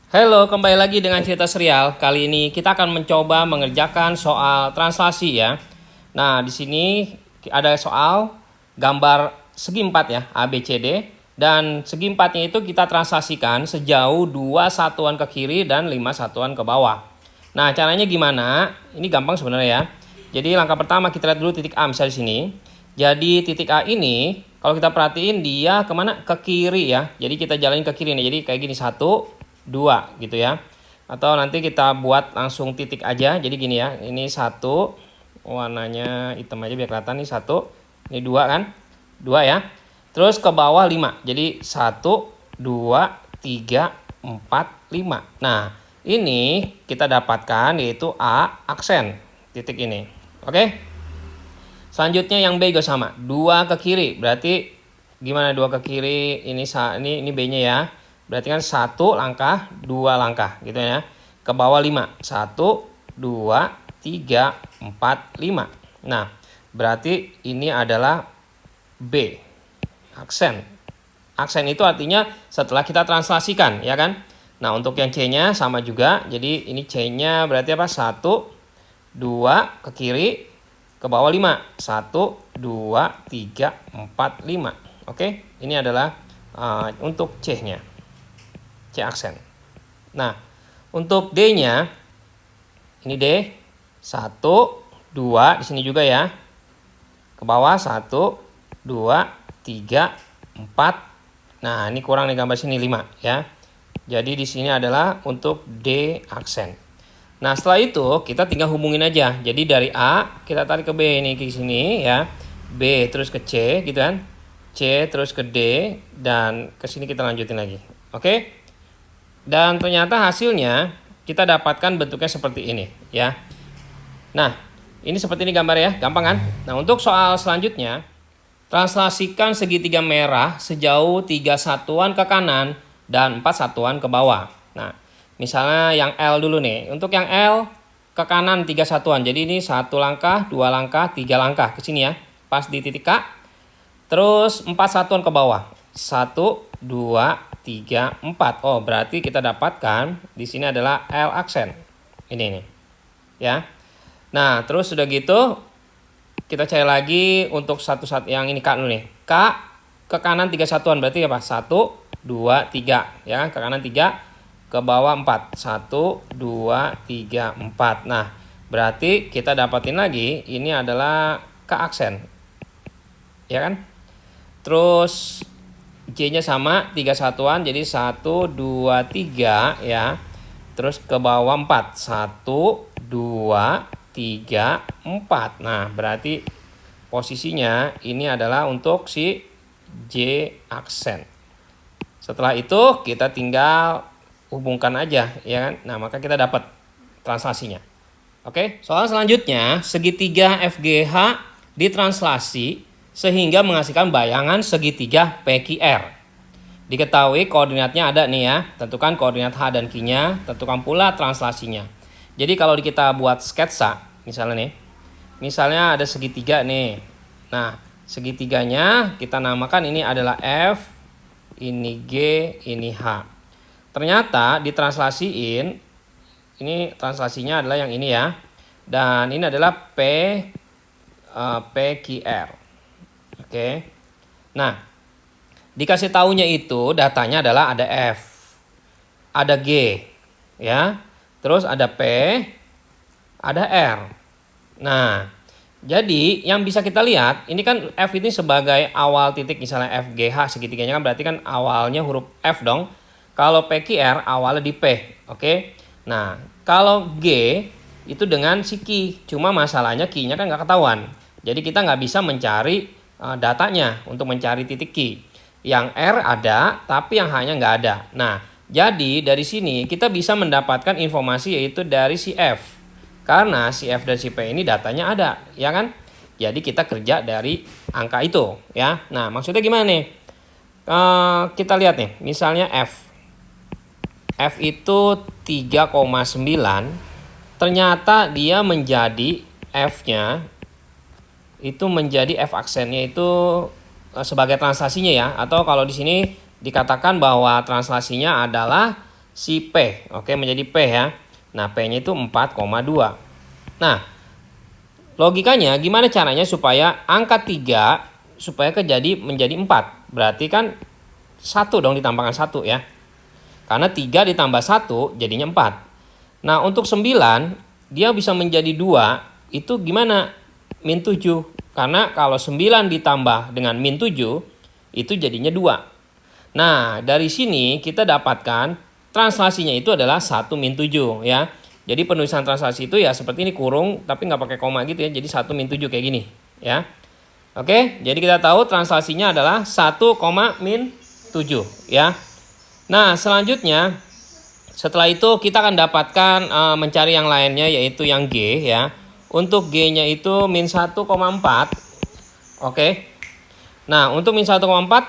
Halo, kembali lagi dengan cerita serial. Kali ini kita akan mencoba mengerjakan soal translasi ya. Nah, di sini ada soal gambar segi empat ya, A, B, C, D. Dan segi empatnya itu kita translasikan sejauh 2 satuan ke kiri dan 5 satuan ke bawah. Nah, caranya gimana? Ini gampang sebenarnya ya. Jadi langkah pertama kita lihat dulu titik A misalnya di sini. Jadi titik A ini kalau kita perhatiin dia kemana? Ke kiri ya. Jadi kita jalanin ke kiri nih. Jadi kayak gini 1, 2 gitu ya. Atau nanti kita buat langsung titik aja. Jadi gini ya. Ini 1, warnanya hitam aja biar kelihatan. Nih 1, ini 2 kan? 2 ya. Terus ke bawah 5. Jadi 1, 2, 3, 4, 5. Nah, ini kita dapatkan yaitu A aksen. Titik ini. Oke? Selanjutnya yang B juga sama. 2 ke kiri. Berarti gimana 2 ke kiri? Ini B-nya ya. Berarti kan 1 langkah, 2 langkah gitu ya. Ke bawah 5. 1, 2, 3, 4, 5. Nah, berarti ini adalah B. Aksen. Aksen itu artinya setelah kita translasikan, ya kan? Nah, untuk yang C-nya sama juga. Jadi ini C-nya berarti apa? 1, 2 ke kiri, ke bawah 5. 1, 2, 3, 4, 5. Oke, ini adalah untuk C-nya. C aksen. Nah, untuk D-nya ini D 1, 2 di sini juga ya. Ke bawah 1, 2, 3, 4. Nah, ini kurang nih gambar sini 5 ya. Jadi di sini adalah untuk D aksen. Nah, setelah itu kita tinggal hubungin aja. Jadi dari A kita tarik ke B nih ke sini ya. B terus ke C gitu kan. C terus ke D dan ke sini kita lanjutin lagi. Oke? Dan ternyata hasilnya kita dapatkan bentuknya seperti ini ya. Nah, ini seperti ini gambar ya, gampang kan? Nah, untuk soal selanjutnya, translasikan segitiga merah sejauh 3 satuan ke kanan dan 4 satuan ke bawah. Nah, misalnya yang L dulu nih. Untuk yang L ke kanan 3 satuan. Jadi ini 1 langkah, 2 langkah, 3 langkah ke sini ya. Pas di titik K. Terus 4 satuan ke bawah. 1, 2, 3, 4. Oh, berarti kita dapatkan di sini adalah L aksen. Ini nih. Ya. Nah, terus sudah gitu kita cari lagi untuk satu yang ini K dulu nih. K ke kanan 3 satuan berarti apa? 1, 2, 3 ya. Ke kanan 3, ke bawah 4. 1, 2, 3, 4. Nah, berarti kita dapatin lagi ini adalah K aksen. Ya kan? Terus J-nya sama 3 satuan jadi 1, 2, 3 ya. Terus ke bawah 4. 1, 2, 3, 4. Nah, berarti posisinya ini adalah untuk si J aksen. Setelah itu kita tinggal hubungkan aja ya kan. Nah, maka kita dapat translasinya. Oke, soal selanjutnya segitiga FGH ditranslasi sehingga menghasilkan bayangan segitiga PQR. Diketahui koordinatnya ada nih ya. Tentukan koordinat H dan Q-nya, tentukan pula translasinya. Jadi kalau kita buat sketsa, misalnya nih. Misalnya ada segitiga nih. Nah, segitiganya kita namakan ini adalah F, ini G, ini H. Ternyata ditranslasiin, ini translasinya adalah yang ini ya. Dan ini adalah PQR. Oke. Nah, dikasih taunya itu datanya adalah ada F, ada G, ya. Terus ada P, ada R. Nah, jadi yang bisa kita lihat ini kan F ini sebagai awal titik, misalnya FGH segitiganya kan berarti kan awalnya huruf F dong. Kalau PQR awalnya di P, oke. Nah, kalau G itu dengan si Q, cuma masalahnya Q-nya kan nggak ketahuan. Jadi kita nggak bisa mencari datanya untuk mencari titik Q. Yang R ada, tapi yang H-nya nggak ada. Nah, jadi dari sini kita bisa mendapatkan informasi yaitu dari si F. Karena si F dan si P ini datanya ada, ya kan? Jadi kita kerja dari angka itu, ya. Nah, maksudnya gimana nih? Kita lihat nih, misalnya F. F itu 3,9. Ternyata dia menjadi F-nya itu menjadi F aksennya itu sebagai translasinya ya, atau kalau di sini dikatakan bahwa translasinya adalah si P. Oke, menjadi P ya. Nah, P-nya itu 4,2. Nah, logikanya gimana caranya supaya angka 3 supaya menjadi 4. Berarti kan 1 dong ditambahkan 1 ya. Karena 3 ditambah 1 jadinya 4. Nah, untuk 9 dia bisa menjadi 2, itu gimana? Min 7. Karena kalau 9 ditambah dengan min 7 itu jadinya 2. Nah, dari sini kita dapatkan translasinya itu adalah 1 min 7 ya. Jadi penulisan translasi itu ya seperti ini, kurung tapi nggak pakai koma gitu ya. Jadi 1 min 7 kayak gini ya. Oke, jadi kita tahu translasinya adalah 1, min 7 ya. Nah, selanjutnya setelah itu kita akan dapatkan mencari yang lainnya, yaitu yang G ya. Untuk G-nya itu min 1,4. Oke. Nah, untuk min 1,4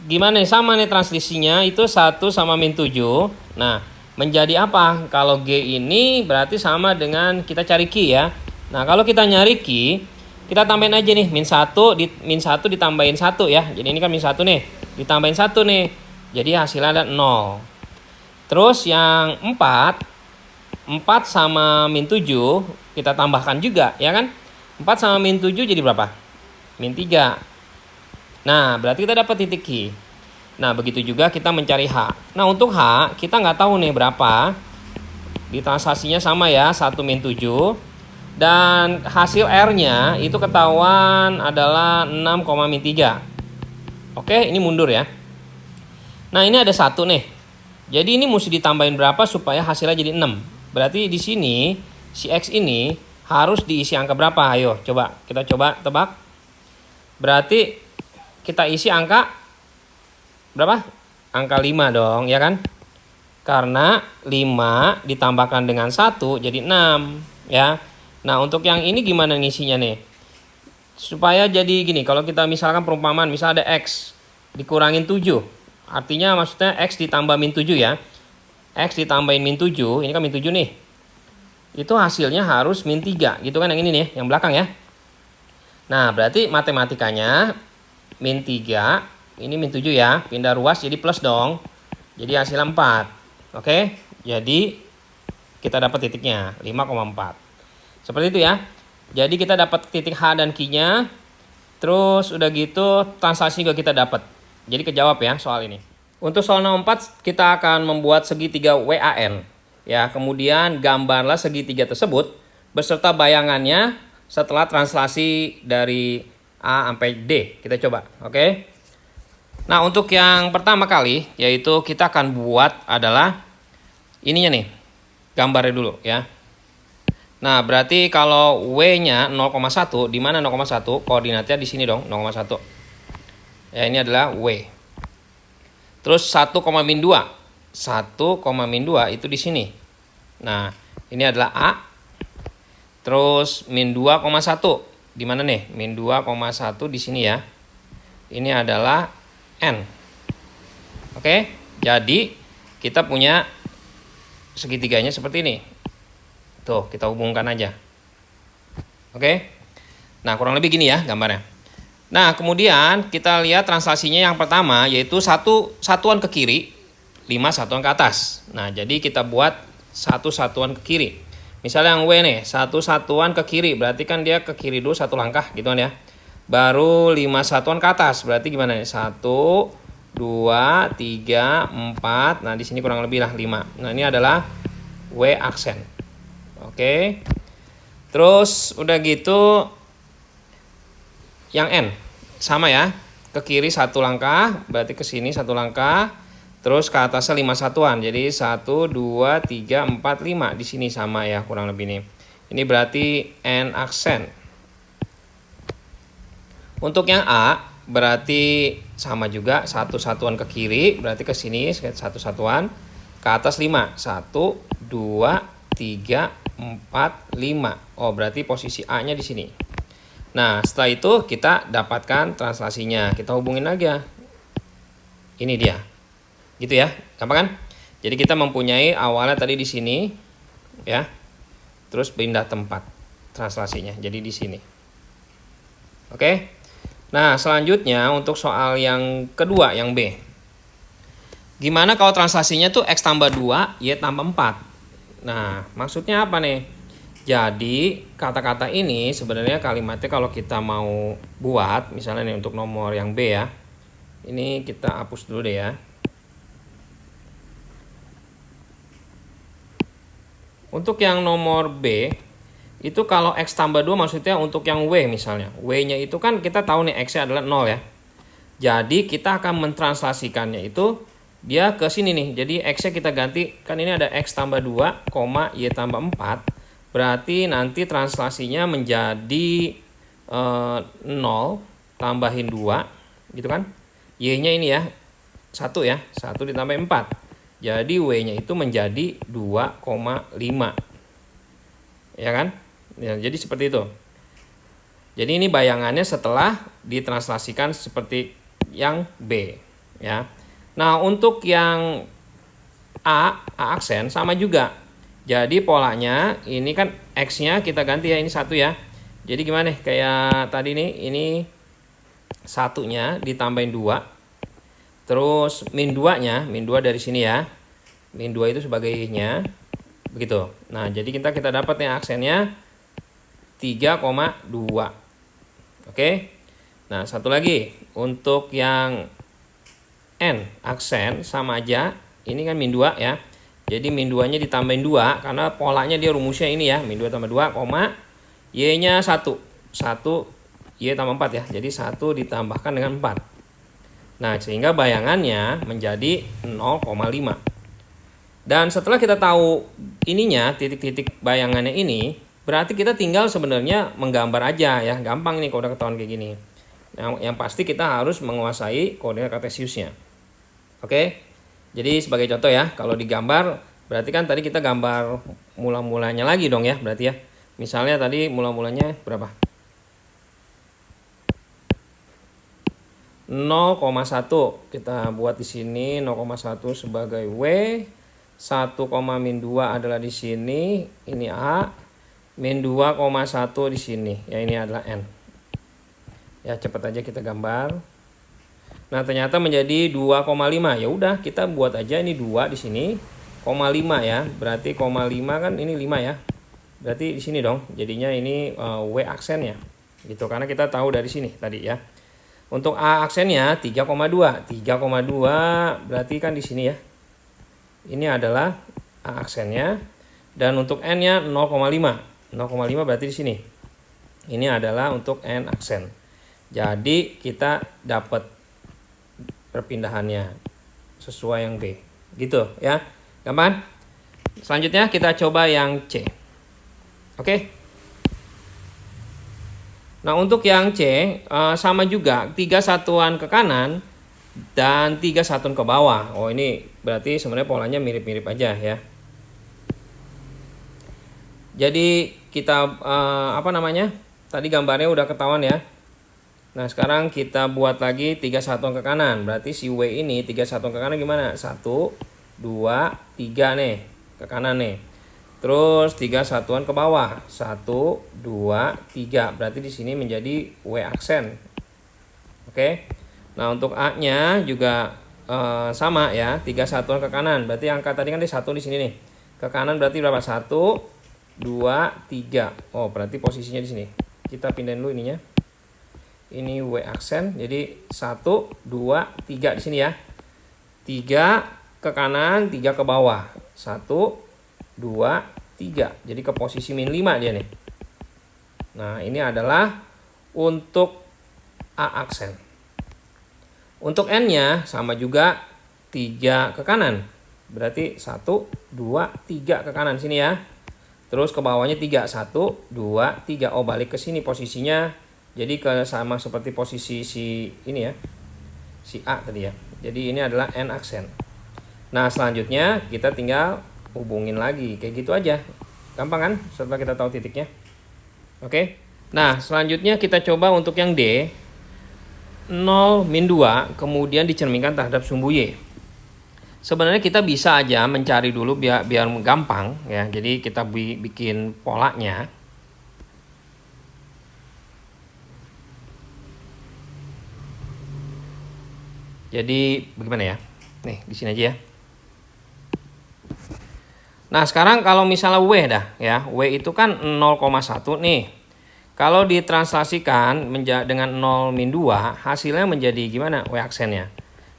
gimana nih? Sama nih transmisinya, itu 1 sama min 7. Nah, menjadi apa? Kalau G ini berarti sama dengan kita cari Q ya. Nah, kalau kita nyari Q, kita tambahin aja nih min 1 ditambahin 1 ya. Jadi ini kan min 1 nih, ditambahin 1 nih. Jadi hasilnya ada 0. Terus yang 4 sama min 7 kita tambahkan juga ya kan. 4 sama min 7 jadi berapa? Min 3. Nah, berarti kita dapat titik Q. Nah, begitu juga kita mencari H. Nah, untuk H kita nggak tahu nih berapa. Di transaksinya sama ya, 1 min 7. Dan hasil R-nya itu ketahuan adalah 6, min 3. Oke, ini mundur ya. Nah, ini ada 1 nih. Jadi ini mesti ditambahin berapa supaya hasilnya jadi 6. Berarti di sini si X ini harus diisi angka berapa? Ayo, kita coba tebak. Berarti kita isi angka berapa? Angka 5 dong, ya kan? Karena 5 ditambahkan dengan 1 jadi 6, ya. Nah, untuk yang ini gimana ngisinya nih? Supaya jadi gini, kalau kita misalkan perumpamaan, misal ada X dikurangin 7. Artinya maksudnya X ditambah min 7 ya. X ditambahin min 7, ini kan min 7 nih. Itu hasilnya harus min 3, gitu kan yang ini nih, yang belakang ya. Nah, berarti matematikanya min 3, ini min 7 ya, pindah ruas jadi plus dong. Jadi hasilnya 4. Oke, jadi kita dapat titiknya 5,4. Seperti itu ya. Jadi kita dapat titik H dan Q-nya. Terus udah gitu translasi juga kita dapat. Jadi kejawab ya soal ini. Untuk soal nomor 4 kita akan membuat segitiga WAN. Ya, kemudian gambarlah segitiga tersebut beserta bayangannya setelah translasi dari A sampai D. Kita coba, oke? Nah, untuk yang pertama kali yaitu kita akan buat adalah ininya nih. Gambarnya dulu ya. Nah, berarti kalau W-nya 0,1, di mana 0,1? Koordinatnya di sini dong, 0,1. Ya, ini adalah W. Terus 1, min 2. 1, min 2 itu di sini. Nah, ini adalah A. Terus min 2,1. Di mana nih? Min 2,1 di sini ya. Ini adalah N. Oke, jadi kita punya segitiganya seperti ini. Tuh, kita hubungkan aja. Oke. Nah, kurang lebih gini ya gambarnya. Nah, kemudian kita lihat translasinya yang pertama, yaitu 1 satuan ke kiri, 5 satuan ke atas. Nah, jadi kita buat 1 satuan ke kiri. Misalnya yang W nih, 1 satuan ke kiri, berarti kan dia ke kiri dulu 1 langkah gitu kan ya. Baru 5 satuan ke atas, berarti gimana nih? 1, 2, 3, 4. Nah, di sini kurang lebih lah 5. Nah, ini adalah W aksen. Oke. Terus udah gitu yang N sama ya. Ke kiri 1 langkah, berarti ke sini 1 langkah. Terus ke atasnya 5 satuan. Jadi 1, 2, 3, 4, 5. Di sini sama ya kurang lebih nih. Ini berarti N aksen. Untuk yang A berarti sama juga 1 satuan ke kiri, berarti ke sini 1 satuan, ke atas 5. 1, 2, 3, 4, 5. Oh, berarti posisi A-nya di sini. Nah, setelah itu kita dapatkan translasinya. Kita hubungin aja. Ini dia. Gitu ya. Gampang kan? Jadi kita mempunyai awalnya tadi di sini ya. Terus pindah tempat translasinya. Jadi di sini. Oke. Nah, selanjutnya untuk soal yang kedua, yang B. Gimana kalau translasinya tuh X tambah 2, Y tambah 4? Nah, maksudnya apa nih? Jadi, kata-kata ini sebenarnya kalimatnya kalau kita mau buat, misalnya nih untuk nomor yang B ya. Ini kita hapus dulu deh ya. Untuk yang nomor B, itu kalau X tambah 2 maksudnya untuk yang W misalnya. W-nya itu kan kita tahu nih X-nya adalah 0 ya. Jadi kita akan mentranslasikannya itu dia ke sini nih. Jadi X-nya kita ganti, kan ini ada X tambah 2, Y tambah 4. Berarti nanti translasinya menjadi 0 tambahin 2 gitu kan. Y-nya ini ya 1 ya, 1 ditambah 4. Jadi W-nya itu menjadi 2,5. Ya kan? Ya, jadi seperti itu. Jadi ini bayangannya setelah ditranslasikan seperti yang B ya. Nah, untuk yang A aksen sama juga. Jadi polanya ini kan X-nya kita ganti ya, ini 1 ya. Jadi gimana nih? Kayak tadi nih, ini satunya ditambahin 2. Terus min 2-nya, min 2 dari sini ya. Min 2 itu sebagainya. Begitu. Nah, jadi kita dapat nih aksennya 3,2. Oke. Nah, satu lagi. Untuk yang N aksen sama aja. Ini kan min 2 ya. Jadi min 2-nya ditambahin 2 karena polanya dia rumusnya ini ya. Min 2 tambah 2, Y-nya 1. 1 Y tambah 4 ya. Jadi 1 ditambahkan dengan 4. Nah, sehingga bayangannya menjadi 0,5. Dan setelah kita tahu ininya, titik-titik bayangannya ini, berarti kita tinggal sebenarnya menggambar aja ya. Gampang nih kalau udah ketahuan kayak gini. Yang pasti kita harus menguasai koordinat kartesiusnya. Oke. Jadi sebagai contoh ya, kalau digambar berarti kan tadi kita gambar mula-mulanya lagi dong ya, berarti ya. Misalnya tadi mula-mulanya berapa? 0,1 kita buat di sini 0,1 sebagai W, 1, min 2 adalah di sini, ini A, min 2,1 di sini, ya ini adalah N. Ya cepat aja kita gambar. Nah ternyata menjadi 2,5. Ya udah kita buat aja ini 2 di sini, 0,5 ya. Berarti 0,5 kan ini 5 ya. Berarti di sini dong. Jadinya ini W aksennya. Gitu karena kita tahu dari sini tadi ya. Untuk A aksennya 3,2. 3,2 berarti kan di sini ya. Ini adalah A aksennya. Dan untuk N-nya 0,5. 0,5 berarti di sini. Ini adalah untuk N aksen. Jadi kita dapat perpindahannya sesuai yang B. Gitu ya. Gampang? Selanjutnya kita coba yang C. Oke. Nah untuk yang C sama juga 3 satuan ke kanan dan 3 satuan ke bawah. Oh ini berarti sebenarnya polanya mirip-mirip aja ya. Jadi kita tadi gambarnya udah ketahuan ya. Nah sekarang kita buat lagi 3 satuan ke kanan. Berarti si W ini 3 satuan ke kanan gimana? 1, 2, 3 nih ke kanan nih. Terus 3 satuan ke bawah. 1, 2, 3. Berarti di sini menjadi W aksen. Oke. Nah, untuk A-nya juga sama ya, 3 satuan ke kanan. Berarti angka tadi kan di 1 di sini nih. Ke kanan berarti berapa? 1, 2, 3. Oh, berarti posisinya di sini. Kita pindahin dulu ininya. Ini W aksen. Jadi 1, 2, 3 di sini ya. 3 ke kanan, 3 ke bawah. 1, 2, 3. Jadi ke posisi min 5 dia nih. Nah ini adalah untuk A aksen. Untuk N nya sama juga 3 ke kanan. Berarti 1, 2, 3 ke kanan sini ya. Terus ke bawahnya 3. 1, 2, 3. Oh balik ke sini posisinya. Jadi sama seperti posisi si ini ya. Si A tadi ya. Jadi ini adalah N aksen. Nah selanjutnya kita tinggal hubungin lagi kayak gitu aja, gampang kan setelah kita tahu titiknya. Oke. Nah selanjutnya kita coba untuk yang D, 0, min 2 kemudian dicerminkan terhadap sumbu Y. Sebenarnya kita bisa aja mencari dulu biar gampang ya. Jadi kita bikin polanya. Jadi bagaimana ya? Nih, di sini aja ya. Nah, sekarang kalau misalnya W dah ya. W itu kan 0,1 nih. Kalau ditranslasikan dengan 0 min 2, hasilnya menjadi gimana W aksennya?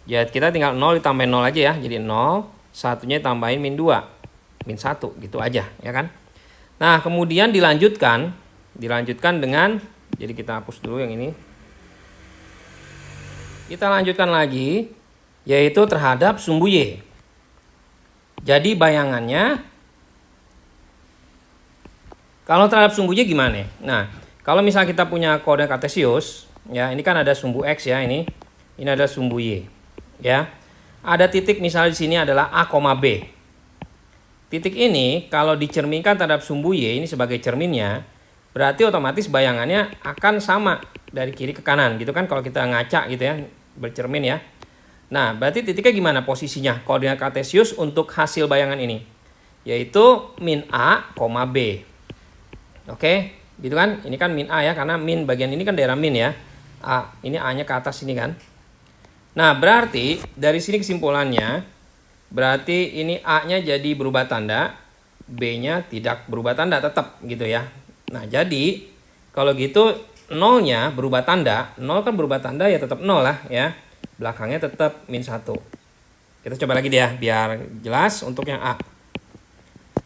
Ya, kita tinggal 0 ditambahin 0 aja ya. Jadi 0, satunya tambahin min 2. Min 1 gitu aja ya kan. Nah, kemudian dilanjutkan dengan, jadi kita hapus dulu yang ini. Kita lanjutkan lagi, yaitu terhadap sumbu Y. Jadi bayangannya, kalau terhadap sumbu Y gimana? Nah, kalau misalnya kita punya koordinat kartesius, ya ini kan ada sumbu X ya ini ada sumbu Y, ya. Ada titik misalnya di sini adalah A, B. Titik ini kalau dicerminkan terhadap sumbu Y ini sebagai cerminnya, berarti otomatis bayangannya akan sama dari kiri ke kanan gitu kan kalau kita ngaca gitu ya, bercermin ya. Nah, berarti titiknya gimana posisinya koordinat kartesius untuk hasil bayangan ini? Yaitu min A, B. Oke, gitu kan? Ini kan min A ya, karena min bagian ini kan daerah min ya. A, ini A-nya ke atas sini kan. Nah, berarti dari sini kesimpulannya, berarti ini A-nya jadi berubah tanda, B-nya tidak berubah tanda tetap gitu ya. Nah, jadi kalau gitu 0-nya berubah tanda, 0 kan berubah tanda ya tetap 0 lah ya. Belakangnya tetap min 1. Kita coba lagi deh ya, biar jelas untuk yang A.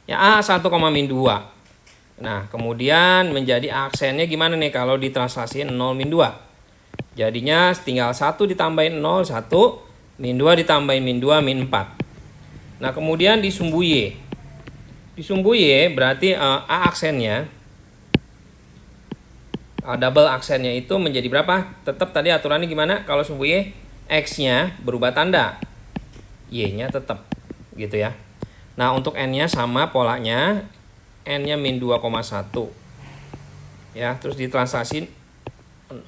Ya A 1, min 2. Nah, kemudian menjadi aksennya gimana nih kalau ditranslasiin 0 min 2? Jadinya tinggal 1 ditambahin 0, 1, min 2 ditambahin min 2, min 4. Nah, kemudian di sumbu Y. Di sumbu Y berarti A aksennya, double aksennya itu menjadi berapa? Tetap tadi aturannya gimana? Kalau sumbu Y, X-nya berubah tanda, Y-nya tetap gitu ya. Nah, untuk N-nya sama polanya, N-nya min 2,1 ya, terus ditranslasin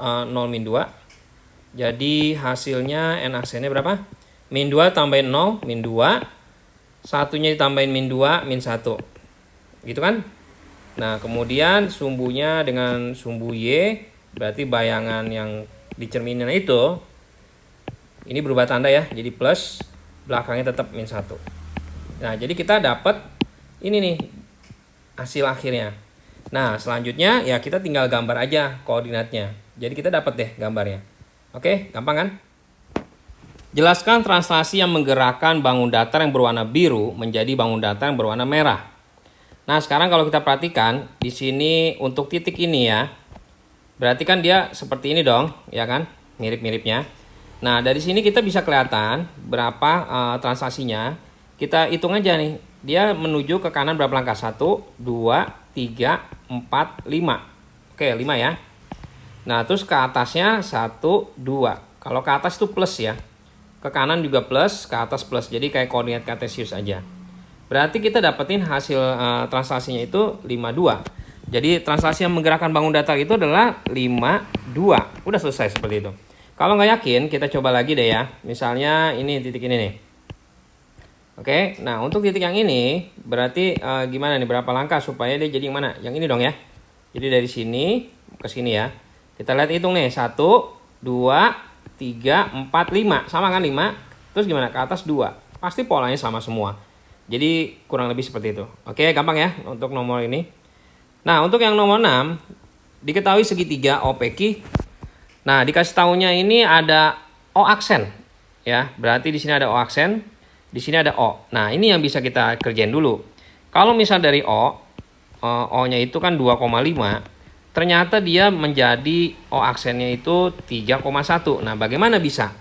0 min 2. Jadi hasilnya N aksennya berapa? Min 2 tambahin 0, min 2. Satunya ditambahin min 2, min 1. Gitu kan? Nah, kemudian sumbunya dengan sumbu Y, berarti bayangan yang dicerminin itu, ini berubah tanda ya, jadi plus, belakangnya tetap min 1. Nah, jadi kita dapat ini nih, hasil akhirnya. Nah, selanjutnya ya kita tinggal gambar aja koordinatnya. Jadi kita dapat deh gambarnya. Oke, gampang kan? Jelaskan translasi yang menggerakkan bangun datar yang berwarna biru menjadi bangun datar yang berwarna merah. Nah, sekarang kalau kita perhatikan di sini untuk titik ini ya. Berarti kan dia seperti ini dong, ya kan? Mirip-miripnya. Nah, dari sini kita bisa kelihatan berapa translasinya. Kita hitung aja nih. Dia menuju ke kanan berapa langkah? 1, 2, 3, 4, 5. Oke, 5 ya. Nah, terus ke atasnya 1, 2. Kalau ke atas itu plus ya. Ke kanan juga plus, ke atas plus. Jadi kayak koordinat kartesius aja. Berarti kita dapetin hasil translasinya itu 52. Jadi translasi yang menggerakkan bangun datar itu adalah 52. Udah selesai seperti itu. Kalau nggak yakin, kita coba lagi deh ya. Misalnya ini titik ini nih. Oke, nah untuk titik yang ini berarti gimana nih, berapa langkah supaya dia jadi yang mana? Yang ini dong ya. Jadi dari sini ke sini ya. Kita lihat hitung nih, 1, 2, 3, 4, 5. Sama kan 5? Terus gimana? Ke atas 2. Pasti polanya sama semua. Jadi kurang lebih seperti itu. Oke, gampang ya untuk nomor ini. Nah, untuk yang nomor 6, diketahui segitiga OPQ. Nah, dikasih tahunya ini ada O aksen. Ya, berarti di sini ada O aksen, di sini ada O. Nah, ini yang bisa kita kerjain dulu. Kalau misal dari O-nya itu kan 2,5. Ternyata dia menjadi O aksennya itu 3,1. Nah, bagaimana bisa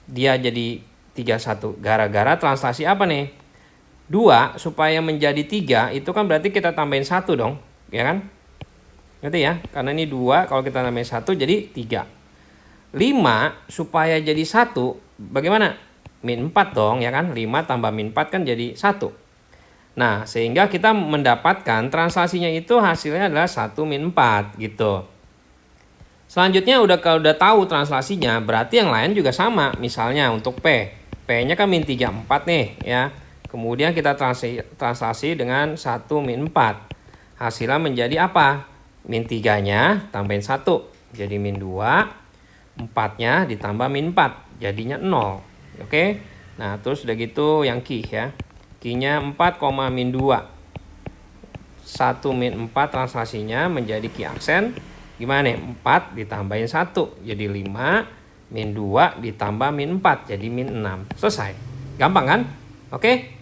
dia jadi 31? Gara-gara translasi apa nih? 2 supaya menjadi 3 itu kan berarti kita tambahin 1 dong, ya kan? Ngerti ya? Karena ini 2, kalau kita tambahin 1 jadi 3. 5 supaya jadi 1, bagaimana? Min 4 dong, ya kan? 5 tambah min 4 kan jadi 1. Nah, sehingga kita mendapatkan translasinya itu hasilnya adalah 1 min 4 gitu. Selanjutnya kalau udah tahu translasinya, berarti yang lain juga sama. Misalnya untuk P. P-nya kan min 3, 4 nih ya. Kemudian kita translasi dengan 1 min 4. Hasilnya menjadi apa? Min 3-nya tambahin 1. Jadi min 2. 4-nya ditambah min 4. Jadinya 0. Oke. Nah, terus udah gitu yang ki ya. Ki-nya 4, min 2. 1 min 4 translasinya menjadi ki aksen. Gimana nih? 4 ditambahin 1 jadi 5, min 2 ditambah min 4 jadi min 6. Selesai. Gampang kan? Oke?